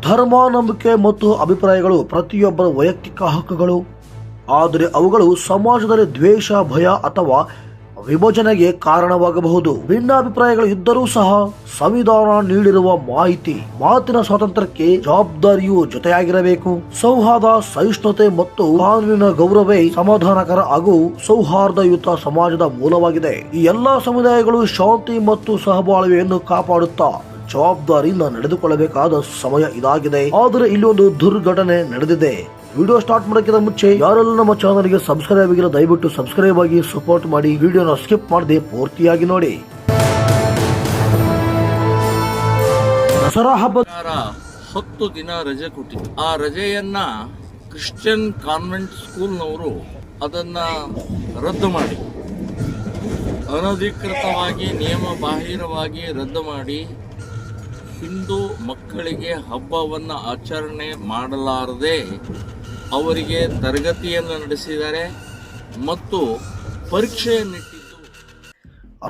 ಧರ್ಮ, ನಂಬಿಕೆ ಮತ್ತು ಅಭಿಪ್ರಾಯಗಳು ಪ್ರತಿಯೊಬ್ಬರ ವೈಯಕ್ತಿಕ ಹಕ್ಕುಗಳು. ಆದರೆ ಅವುಗಳು ಸಮಾಜದಲ್ಲಿ ದ್ವೇಷ, ಭಯ ಅಥವಾ ವಿಭಜನೆಗೆ ಕಾರಣವಾಗಬಹುದು. ಭಿನ್ನಾಭಿಪ್ರಾಯಗಳು ಇದ್ದರೂ ಸಹ ಸಂವಿಧಾನ ನೀಡಿರುವ ಮಾತಿನ ಸ್ವಾತಂತ್ರ್ಯಕ್ಕೆ ಜವಾಬ್ದಾರಿಯು ಜೊತೆಯಾಗಿರಬೇಕು. ಸೌಹಾರ್ದ, ಸಹಿಷ್ಣುತೆ ಮತ್ತು ಕಾನೂನಿನ ಗೌರವವೇ ಸಮಾಧಾನಕರ ಹಾಗೂ ಸೌಹಾರ್ದಯುತ ಸಮಾಜದ ಮೂಲವಾಗಿದೆ. ಈ ಎಲ್ಲಾ ಸಮುದಾಯಗಳು ಶಾಂತಿ ಮತ್ತು ಸಹಬಾಳ್ವೆಯನ್ನು ಕಾಪಾಡುತ್ತಾ ಜವಾಬ್ದಾರಿಯಿಂದ ನಡೆದುಕೊಳ್ಳಬೇಕಾದ ಸಮಯ ಇದಾಗಿದೆ. ಆದರೆ ಇಲ್ಲಿ ಒಂದು ದುರ್ಘಟನೆ ನಡೆದಿದೆ. ವಿಡಿಯೋ ಸ್ಟಾರ್ಟ್ ಮಾಡೋಕ್ಕಿಂತ ಮುಂಚೆ ಯಾರೆಲ್ಲ ನಮ್ಮ ಚಾನಲ್ಗೆ ಸಬ್ಸ್ಕ್ರೈಬ್ ಆಗಿಲ್ಲ ದಯವಿಟ್ಟು ಸಬ್ಸ್ಕ್ರೈಬ್ ಆಗಿ ಸಪೋರ್ಟ್ ಮಾಡಿ. ವಿಡಿಯೋನ ಸ್ಕಿಪ್ ಮಾಡದೆ ಪೂರ್ತಿಯಾಗಿ ನೋಡಿ. ದಸರಾ ಹಬ್ಬ 10 ದಿನ ರಜೆ ಕೊಟ್ಟಿದ್ದು. ಆ ರಜೆಯನ್ನ ಕ್ರಿಶ್ಚಿಯನ್ ಕಾನ್ವೆಂಟ್ ಸ್ಕೂಲ್ನವರು ಅದನ್ನ ರದ್ದು ಮಾಡಿ, ಅನಧಿಕೃತವಾಗಿ ನಿಯಮ ಬಾಹಿರವಾಗಿ ರದ್ದು ಮಾಡಿ ಹಿಂದೂ ಮಕ್ಕಳಿಗೆ ಹಬ್ಬವನ್ನು ಆಚರಣೆ ಮಾಡಲಾರದೆ ಅವರಿಗೆ ತರಗತಿಯನ್ನು ನಡೆಸಿದ್ದಾರೆ ಮತ್ತು ಪರೀಕ್ಷೆಯನ್ನಿಟ್ಟಿದ್ದು.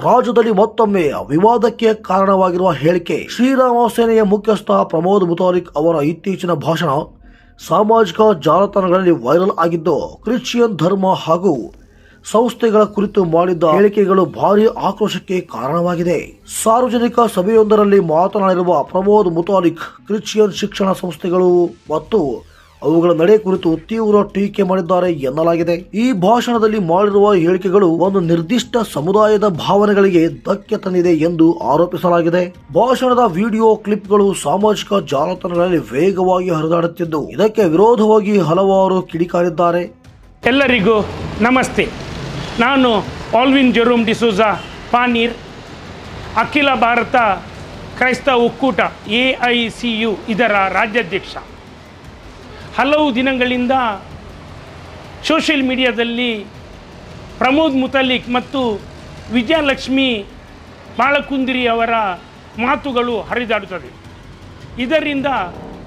ರಾಜ್ಯದಲ್ಲಿ ಮತ್ತೊಮ್ಮೆ ವಿವಾದಕ್ಕೆ ಕಾರಣವಾಗಿರುವ ಹೇಳಿಕೆ. ಶ್ರೀರಾಮ ಸೇನೆಯ ಮುಖ್ಯಸ್ಥ ಪ್ರಮೋದ್ ಮುತಾಲಿಕ್ ಅವರ ಇತ್ತೀಚಿನ ಭಾಷಣ ಸಾಮಾಜಿಕ ಜಾಲತಾಣಗಳಲ್ಲಿ ವೈರಲ್ ಆಗಿದ್ದು, ಕ್ರಿಶ್ಚಿಯನ್ ಧರ್ಮ ಹಾಗೂ ಸಂಸ್ಥೆಗಳ ಕುರಿತು ಮಾಡಿದ್ದ ಹೇಳಿಕೆಗಳು ಭಾರಿ ಆಕ್ರೋಶಕ್ಕೆ ಕಾರಣವಾಗಿದೆ. ಸಾರ್ವಜನಿಕ ಸಭೆಯೊಂದರಲ್ಲಿ ಮಾತನಾಡಿರುವ ಪ್ರಮೋದ್ ಮುತಾಲಿಕ್ ಕ್ರಿಶ್ಚಿಯನ್ ಶಿಕ್ಷಣ ಸಂಸ್ಥೆಗಳು ಮತ್ತು ಅವುಗಳ ನಡೆ ಕುರಿತು ತೀವ್ರ ಟೀಕೆ ಮಾಡಿದ್ದಾರೆ ಎನ್ನಲಾಗಿದೆ. ಈ ಭಾಷಣದಲ್ಲಿ ಮಾಡಿರುವ ಹೇಳಿಕೆಗಳು ಒಂದು ನಿರ್ದಿಷ್ಟ ಸಮುದಾಯದ ಭಾವನೆಗಳಿಗೆ ಧಕ್ಕೆ ತಂದಿದೆ ಎಂದು ಆರೋಪಿಸಲಾಗಿದೆ. ಭಾಷಣದ ವಿಡಿಯೋ ಕ್ಲಿಪ್ಗಳು ಸಾಮಾಜಿಕ ಜಾಲತಾಣಗಳಲ್ಲಿ ವೇಗವಾಗಿ ಹರಿದಾಡುತ್ತಿದ್ದು, ಇದಕ್ಕೆ ವಿರೋಧವಾಗಿ ಹಲವಾರು ಕಿಡಿಕಾರಿದ್ದಾರೆ. ಎಲ್ಲರಿಗೂ ನಮಸ್ತೆ. ನಾನು ಆಲ್ವಿನ್ ಜೆರೋಮ್ ಡಿಸೋಜಾ ಪಾನೀರ್, ಅಖಿಲ ಭಾರತ ಕ್ರೈಸ್ತವ ಒಕ್ಕೂಟ AICU ಇದರ ರಾಜ್ಯಾಧ್ಯಕ್ಷ. ಹಲವು ದಿನಗಳಿಂದ ಸೋಷಿಯಲ್ ಮೀಡಿಯಾದಲ್ಲಿ ಪ್ರಮೋದ್ ಮುತಾಲಿಕ್ ಮತ್ತು ವಿಜಯಲಕ್ಷ್ಮಿ ಬಾಳಕುಂದಿರಿ ಅವರ ಮಾತುಗಳು ಹರಿದಾಡುತ್ತದೆ. ಇದರಿಂದ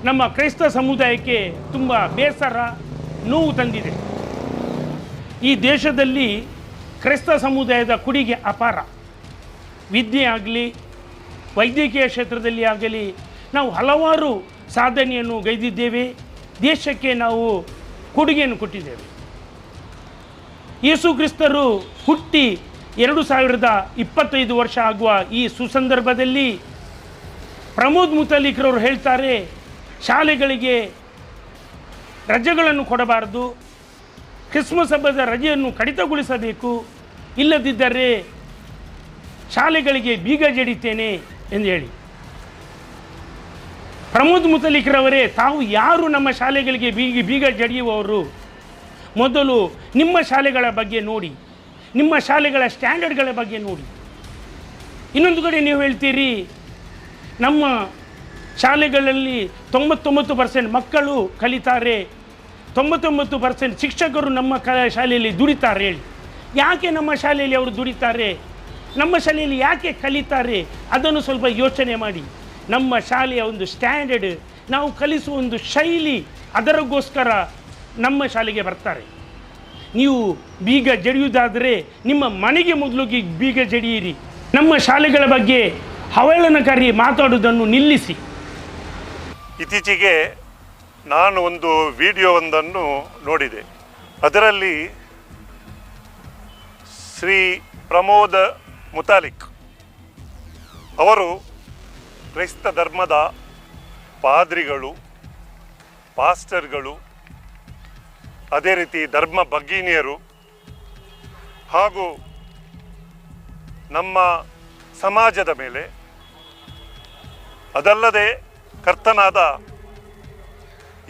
ನಮ್ಮ ಕ್ರೈಸ್ತ ಸಮುದಾಯಕ್ಕೆ ತುಂಬ ಬೇಸರ, ನೋವು ತಂದಿದೆ. ಈ ದೇಶದಲ್ಲಿ ಕ್ರೈಸ್ತ ಸಮುದಾಯದ ಕೊಡುಗೆ ಅಪಾರ. ವಿದ್ಯೆ ಆಗಲಿ, ವೈದ್ಯಕೀಯ ಕ್ಷೇತ್ರದಲ್ಲಿ ಆಗಲಿ ನಾವು ಹಲವಾರು ಸಾಧನೆಯನ್ನು ಗೈದಿದ್ದೇವೆ. ದೇಶಕ್ಕೆ ನಾವು ಕೊಡುಗೆಯನ್ನು ಕೊಟ್ಟಿದ್ದೇವೆ. ಯೇಸು ಕ್ರಿಸ್ತರು ಹುಟ್ಟಿ 2025 ವರ್ಷ ಆಗುವ ಈ ಸುಸಂದರ್ಭದಲ್ಲಿ ಪ್ರಮೋದ್ ಮುತಾಲಿಕ್ರವರು ಹೇಳ್ತಾರೆ, ಶಾಲೆಗಳಿಗೆ ರಜೆಗಳನ್ನು ಕೊಡಬಾರದು, ಕ್ರಿಸ್ಮಸ್ ಹಬ್ಬದ ರಜೆಯನ್ನು ಕಡಿತಗೊಳಿಸಬೇಕು, ಇಲ್ಲದಿದ್ದರೆ ಶಾಲೆಗಳಿಗೆ ಬೀಗ ಜಡಿತೇನೆ ಎಂದು ಹೇಳಿ. ಪ್ರಮೋದ್ ಮುತಾಲಿಕ್ರವರೇ, ತಾವು ಯಾರು ನಮ್ಮ ಶಾಲೆಗಳಿಗೆ ಬೀಗ ಜಡಿಯುವವರು? ಮೊದಲು ನಿಮ್ಮ ಶಾಲೆಗಳ ಬಗ್ಗೆ ನೋಡಿ, ನಿಮ್ಮ ಶಾಲೆಗಳ ಸ್ಟ್ಯಾಂಡರ್ಡ್ಗಳ ಬಗ್ಗೆ ನೋಡಿ. ಇನ್ನೊಂದು ಕಡೆ ನೀವು ಹೇಳ್ತೀರಿ, ನಮ್ಮ ಶಾಲೆಗಳಲ್ಲಿ 99% ಮಕ್ಕಳು ಕಲಿತಾರೆ, 99% ಶಿಕ್ಷಕರು ನಮ್ಮ ಶಾಲೆಯಲ್ಲಿ ದುಡಿತಾರೆ ಹೇಳಿ. ಯಾಕೆ ನಮ್ಮ ಶಾಲೆಯಲ್ಲಿ ಅವರು ದುಡಿತಾರೆ? ನಮ್ಮ ಶಾಲೆಯಲ್ಲಿ ಯಾಕೆ ಕಲಿತಾರೆ? ಅದನ್ನು ಸ್ವಲ್ಪ ಯೋಚನೆ ಮಾಡಿ. ನಮ್ಮ ಶಾಲೆಯ ಒಂದು ಸ್ಟ್ಯಾಂಡರ್ಡ್, ನಾವು ಕಲಿಸುವ ಒಂದು ಶೈಲಿ, ಅದರಗೋಸ್ಕರ ನಮ್ಮ ಶಾಲೆಗೆ ಬರ್ತಾರೆ. ನೀವು ಬೀಗ ಜಡಿಯುವುದಾದರೆ ನಿಮ್ಮ ಮನೆಗೆ ಮೊದಲು ಬೀಗ ಜಡಿಯಿರಿ. ನಮ್ಮ ಶಾಲೆಗಳ ಬಗ್ಗೆ ಅವಹೇಳನಕಾರಿ ಮಾತಾಡುವುದನ್ನು ನಿಲ್ಲಿಸಿ. ಇತ್ತೀಚೆಗೆ ನಾನು ಒಂದು ವಿಡಿಯೋವೊಂದನ್ನು ನೋಡಿದೆ. ಅದರಲ್ಲಿ ಶ್ರೀ ಪ್ರಮೋದ್ ಮುತಾಲಿಕ್ ಅವರು ಕ್ರೈಸ್ತ ಧರ್ಮದ ಪಾದ್ರಿಗಳು, ಪಾಸ್ಟರ್ಗಳು, ಅದೇ ರೀತಿ ಧರ್ಮ ಭಗಿನಿಯರು ಹಾಗೂ ನಮ್ಮ ಸಮಾಜದ ಮೇಲೆ, ಅದಲ್ಲದೆ ಕರ್ತನಾದ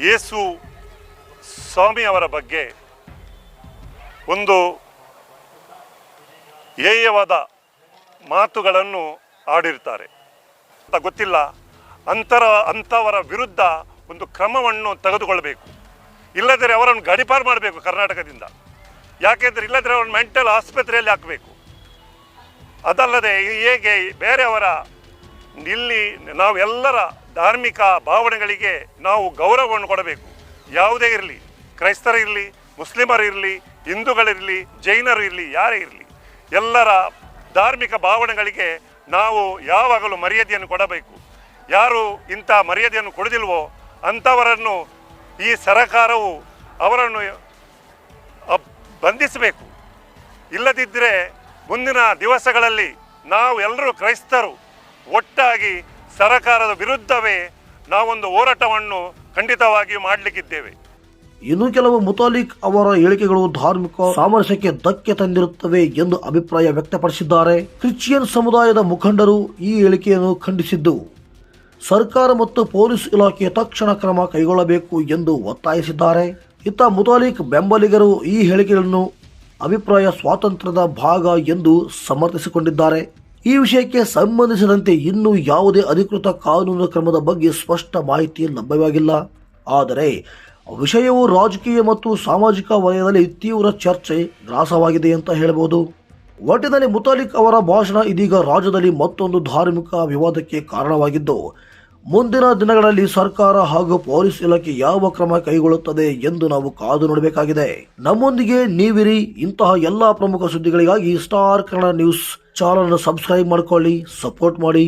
ಯೇಸು ಸ್ವಾಮಿಯವರ ಬಗ್ಗೆ ಒಂದು ಹೇಯವಾದ ಮಾತುಗಳನ್ನು ಆಡಿರ್ತಾರೆ ಅಂತ ಗೊತ್ತಿಲ್ಲ. ಅಂಥವರ ವಿರುದ್ಧ ಒಂದು ಕ್ರಮವನ್ನು ತೆಗೆದುಕೊಳ್ಬೇಕು, ಇಲ್ಲದರೆ ಅವರನ್ನು ಗಡೀಪಾರು ಮಾಡಬೇಕು ಕರ್ನಾಟಕದಿಂದ. ಯಾಕೆಂದರೆ ಇಲ್ಲದ್ರೆ ಅವರನ್ನು ಮೆಂಟಲ್ ಆಸ್ಪತ್ರೆಯಲ್ಲಿ ಹಾಕಬೇಕು. ಅದಲ್ಲದೆ ಹೇಗೆ ಬೇರೆಯವರ ಇಲ್ಲಿ ನಾವೆಲ್ಲರ ಧಾರ್ಮಿಕ ಭಾವನೆಗಳಿಗೆ ನಾವು ಗೌರವವನ್ನು ಕೊಡಬೇಕು. ಯಾವುದೇ ಇರಲಿ, ಕ್ರೈಸ್ತರಿರಲಿ, ಮುಸ್ಲಿಮರಿರಲಿ, ಹಿಂದೂಗಳಿರಲಿ, ಜೈನರು ಇರಲಿ, ಯಾರೇ ಇರಲಿ, ಎಲ್ಲರ ಧಾರ್ಮಿಕ ಭಾವನೆಗಳಿಗೆ ನಾವು ಯಾವಾಗಲೂ ಮರ್ಯಾದೆಯನ್ನು ಕೊಡಬೇಕು. ಯಾರು ಇಂಥ ಮರ್ಯಾದೆಯನ್ನು ಕೊಡದಿಲ್ವೋ ಅಂಥವರನ್ನು ಈ ಸರಕಾರವು ಅವರನ್ನು ಬಂಧಿಸಬೇಕು. ಇಲ್ಲದಿದ್ದರೆ ಮುಂದಿನ ದಿವಸಗಳಲ್ಲಿ ನಾವು ಎಲ್ಲರೂ ಕ್ರೈಸ್ತರು ಒಟ್ಟಾಗಿ ಸರಕಾರದ ವಿರುದ್ಧವೇ ನಾವೊಂದು ಹೋರಾಟವನ್ನು ಖಂಡಿತವಾಗಿಯೂ ಮಾಡಲಿಕ್ಕಿದ್ದೇವೆ. ಇನ್ನು ಕೆಲವು ಮುತಾಲಿಕ್ ಅವರ ಹೇಳಿಕೆಗಳು ಧಾರ್ಮಿಕ ಸಾಮರಸ್ಯಕ್ಕೆ ಧಕ್ಕೆ ತಂದಿರುತ್ತವೆ ಎಂದು ಅಭಿಪ್ರಾಯ ವ್ಯಕ್ತಪಡಿಸಿದ್ದಾರೆ. ಕ್ರಿಶ್ಚಿಯನ್ ಸಮುದಾಯದ ಮುಖಂಡರು ಈ ಹೇಳಿಕೆಯನ್ನು ಖಂಡಿಸಿದ್ದು, ಸರ್ಕಾರ ಮತ್ತು ಪೊಲೀಸ್ ಇಲಾಖೆ ತಕ್ಷಣ ಕ್ರಮ ಕೈಗೊಳ್ಳಬೇಕು ಎಂದು ಒತ್ತಾಯಿಸಿದ್ದಾರೆ. ಇತ್ತ ಮುತಾಲಿಕ್ ಬೆಂಬಲಿಗರು ಈ ಹೇಳಿಕೆಗಳನ್ನು ಅಭಿಪ್ರಾಯ ಸ್ವಾತಂತ್ರ್ಯದ ಭಾಗ ಎಂದು ಸಮರ್ಥಿಸಿಕೊಂಡಿದ್ದಾರೆ. ಈ ವಿಷಯಕ್ಕೆ ಸಂಬಂಧಿಸಿದಂತೆ ಇನ್ನೂ ಯಾವುದೇ ಅಧಿಕೃತ ಕಾನೂನು ಕ್ರಮದ ಬಗ್ಗೆ ಸ್ಪಷ್ಟ ಮಾಹಿತಿ ಲಭ್ಯವಾಗಿಲ್ಲ. ಆದರೆ ವಿಷಯವು ರಾಜಕೀಯ ಮತ್ತು ಸಾಮಾಜಿಕ ವಲಯದಲ್ಲಿ ತೀವ್ರ ಚರ್ಚೆ ಗ್ರಾಸವಾಗಿದೆ ಅಂತ ಹೇಳಬಹುದು. ಒಟ್ಟಿನಲ್ಲಿ ಮುತಾಲಿಕ್ ಅವರ ಭಾಷಣ ಇದೀಗ ರಾಜ್ಯದಲ್ಲಿ ಮತ್ತೊಂದು ಧಾರ್ಮಿಕ ವಿವಾದಕ್ಕೆ ಕಾರಣವಾಗಿದ್ದು, ಮುಂದಿನ ದಿನಗಳಲ್ಲಿ ಸರ್ಕಾರ ಹಾಗೂ ಪೊಲೀಸ್ ಇಲಾಖೆ ಯಾವ ಕ್ರಮ ಕೈಗೊಳ್ಳುತ್ತದೆ ಎಂದು ನಾವು ಕಾದು ನೋಡಬೇಕಾಗಿದೆ. ನಮ್ಮೊಂದಿಗೆ ನೀವಿರಿ. ಇಂತಹ ಎಲ್ಲಾ ಪ್ರಮುಖ ಸುದ್ದಿಗಳಿಗಾಗಿ ಸ್ಟಾರ್ ಕನ್ನಡ ನ್ಯೂಸ್ ಚಾನಲ್ ಅನ್ನು ಸಬ್ಸ್ಕ್ರೈಬ್ ಮಾಡಿಕೊಳ್ಳಿ, ಸಪೋರ್ಟ್ ಮಾಡಿ.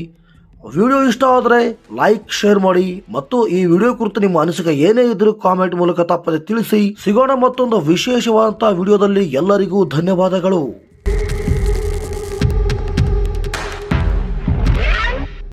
ವಿಡಿಯೋ ಇಷ್ಟ ಆದರೆ ಲೈಕ್, ಶೇರ್ ಮಾಡಿ ಮತ್ತು ಈ ವಿಡಿಯೋ ಕುರಿತು ನಿಮ್ಮ ಅನಿಸಿಕೆ ಏನೇ ಇದ್ರೂ ಕಾಮೆಂಟ್ ಮೂಲಕ ತಪ್ಪದೆ ತಿಳಿಸಿ. ಸಿಗೋಣ ಮತ್ತೊಂದು ವಿಶೇಷವಾದಂತಹ ವಿಡಿಯೋದಲ್ಲಿ. ಎಲ್ಲರಿಗೂ ಧನ್ಯವಾದಗಳು.